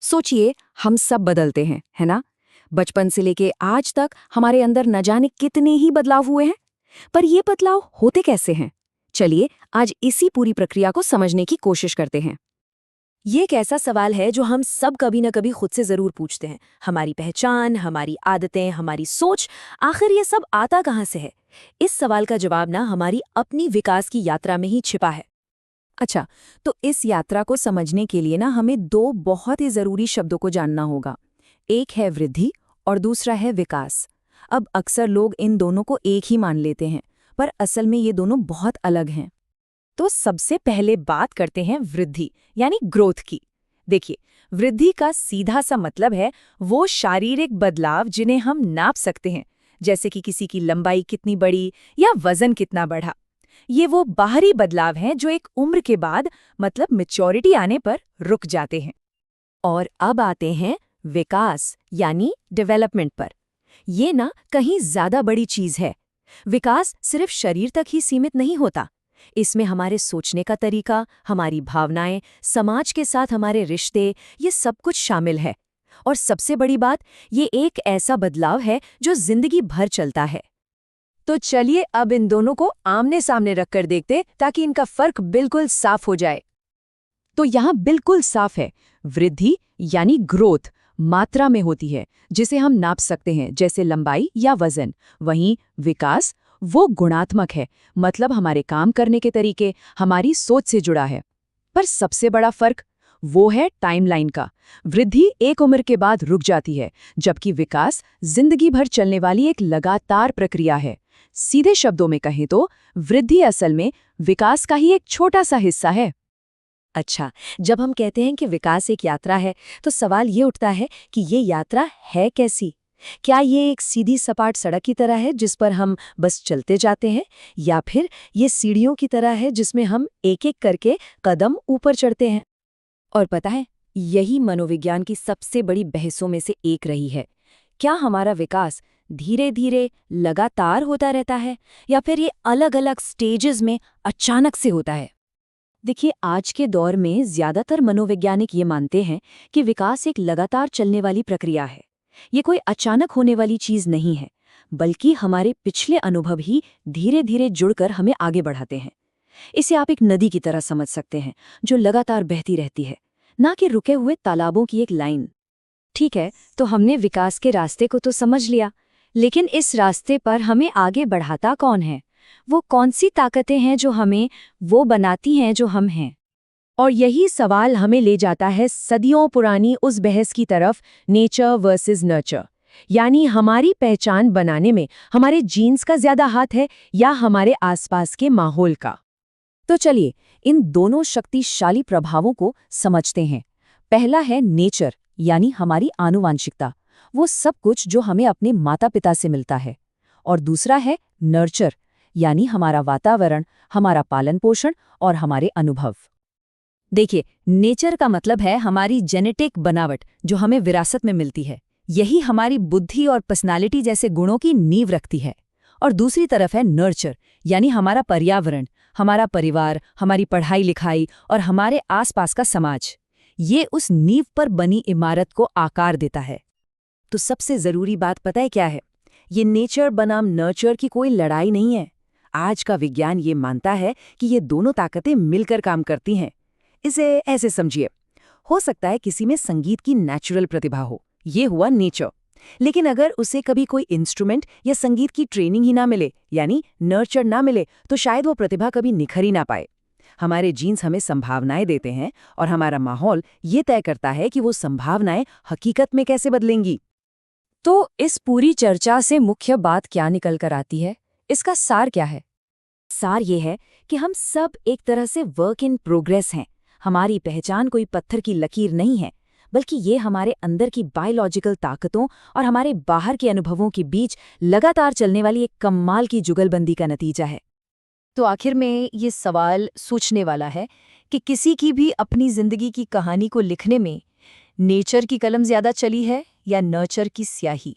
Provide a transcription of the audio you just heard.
सोचिए, हम सब बदलते हैं, है ना? बचपन से लेके आज तक हमारे अंदर न जाने कितने ही बदलाव हुए हैं। पर ये बदलाव होते कैसे हैं? चलिए, आज इसी पूरी प्रक्रिया को समझने की कोशिश करते हैं। ये एक ऐसा सवाल है जो हम सब कभी न कभी खुद से जरूर पूछते हैं। हमारी पहचान, हमारी आदतें, हमारी सोच, आखिर ये सब आता कहाँ से है? इस सवाल का जवाब ना हमारी अपनी विकास की यात्रा में ही छिपा है। अच्छा, तो इस यात्रा को समझने के लिए ना हमें दो बहुत ही जरूरी शब्दों को जानना होगा। एक है वृद्धि और दूसरा है विकास। अब अक्सर लोग इन दोनों को एक ही मान लेते हैं, पर असल में ये दोनों बहुत अलग हैं। तो सबसे पहले बात करते हैं वृद्धि यानी ग्रोथ की। देखिए, वृद्धि का सीधा सा मतलब है वो शारीरिक बदलाव जिन्हें हम नाप सकते हैं, जैसे कि किसी की लंबाई कितनी बढ़ी या वजन कितना बढ़ा। ये वो बाहरी बदलाव हैं जो एक उम्र के बाद मतलब मैच्योरिटी आने पर रुक जाते हैं। और अब आते हैं विकास यानी डेवलपमेंट पर। ये ना कहीं ज्यादा बड़ी चीज है। विकास सिर्फ शरीर तक ही सीमित नहीं होता। इसमें हमारे सोचने का तरीका, हमारी भावनाएं, समाज के साथ हमारे रिश्ते, ये सब कुछ शामिल है। और सबसे बड़ी बात, ये एक ऐसा बदलाव है जो जिंदगी भर चलता है। तो चलिए अब इन दोनों को आमने सामने रखकर देखते ताकि इनका फर्क बिल्कुल साफ हो जाए। तो यहाँ बिल्कुल साफ है, वृद्धि यानी ग्रोथ मात्रा में होती है जिसे हम नाप सकते हैं, जैसे लंबाई या वजन। वहीं विकास वो गुणात्मक है, मतलब हमारे काम करने के तरीके, हमारी सोच से जुड़ा है। पर सबसे बड़ा फर्क वो है टाइमलाइन का। वृद्धि एक उम्र के बाद रुक जाती है, जबकि विकास जिंदगी भर चलने वाली एक लगातार प्रक्रिया है। सीधे शब्दों में कहें तो वृद्धि असल में विकास का ही एक छोटा सा हिस्सा है। अच्छा, जब हम कहते हैं कि विकास एक यात्रा है, तो सवाल ये उठता है कि ये यात्रा है कैसी? क्या ये एक सीधी सपाट सड़क की तरह है जिस पर हम बस चलते जाते हैं, या फिर ये सीढ़ियों की तरह है जिसमें हम एक-एक करके कदम ऊपर चढ़ते हैं? और पता है, यही मनोविज्ञान की सबसे बड़ी बहसों में से एक रही है। क्या हमारा विकास धीरे-धीरे लगातार होता रहता है, या फिर ये अलग-अलग स्टेजेस में अचानक से होता है? देखिए, आज के दौर में ज्यादातर मनोवैज्ञानिक ये मानते हैं कि विकास एक लगातार चलने वाली प्रक्रिया है। ये कोई अचानक होने वाली चीज नहीं है, बल्कि हमारे पिछले अनुभव ही धीरे धीरे जुड़कर हमें आगे बढ़ाते हैं। इसे आप एक नदी की तरह समझ सकते हैं, जो लगातार बहती रहती है, ना कि रुके हुए तालाबों की एक लाइन। ठीक है, तो हमने विकास के रास्ते को तो समझ लिया, लेकिन इस रास्ते पर हमें आगे बढ़ाता कौन है? वो कौन सी ताकतें हैं जो हमें वो बनाती हैं जो हम हैं? और यही सवाल हमें ले जाता है सदियों पुरानी उस बहस की तरफ, नेचर वर्सेस नर्चर। यानी हमारी पहचान बनाने में हमारे जीन्स का ज्यादा हाथ है या हमारे आसपास के माहौल का। तो चलिए, इन दोनों शक्तिशाली प्रभावों को समझते हैं। पहला है नेचर यानी हमारी आनुवांशिकता, वो सब कुछ जो हमें अपने माता पिता से मिलता है। और दूसरा है नर्चर यानी हमारा वातावरण, हमारा पालन पोषण और हमारे अनुभव। देखिए, नेचर का मतलब है हमारी जेनेटिक बनावट जो हमें विरासत में मिलती है। यही हमारी बुद्धि और पर्सनालिटी जैसे गुणों की नींव रखती है। और दूसरी तरफ है नर्चर यानी हमारा पर्यावरण, हमारा परिवार, हमारी पढ़ाई लिखाई और हमारे आसपास का समाज। ये उस नींव पर बनी इमारत को आकार देता है। तो सबसे जरूरी बात पता है क्या है? ये नेचर बनाम नर्चर की कोई लड़ाई नहीं है। आज का विज्ञान ये मानता है कि ये दोनों ताकतें मिलकर काम करती हैं। इसे ऐसे समझिए, हो सकता है किसी में संगीत की नेचुरल प्रतिभा हो, ये हुआ नेचर। लेकिन अगर उसे कभी कोई इंस्ट्रूमेंट या संगीत की ट्रेनिंग ही ना मिले, यानी नर्चर ना मिले, तो शायद वो प्रतिभा कभी निखर ही ना पाए। हमारे जीन्स हमें संभावनाएं देते हैं और हमारा माहौल ये तय करता है कि वो संभावनाएं हकीकत में कैसे बदलेंगी। तो इस पूरी चर्चा से मुख्य बात क्या निकल कर आती है? इसका सार क्या है? सार ये है कि हम सब एक तरह से वर्क इन प्रोग्रेस हैं। हमारी पहचान कोई पत्थर की लकीर नहीं है, बल्कि ये हमारे अंदर की बायोलॉजिकल ताकतों और हमारे बाहर के अनुभवों के बीच लगातार चलने वाली एक कमाल की जुगलबंदी का नतीजा है। तो आखिर में ये सवाल सोचने वाला है कि किसी की भी अपनी जिंदगी की कहानी को लिखने में नेचर की कलम ज्यादा चली है या नर्चर की स्याही?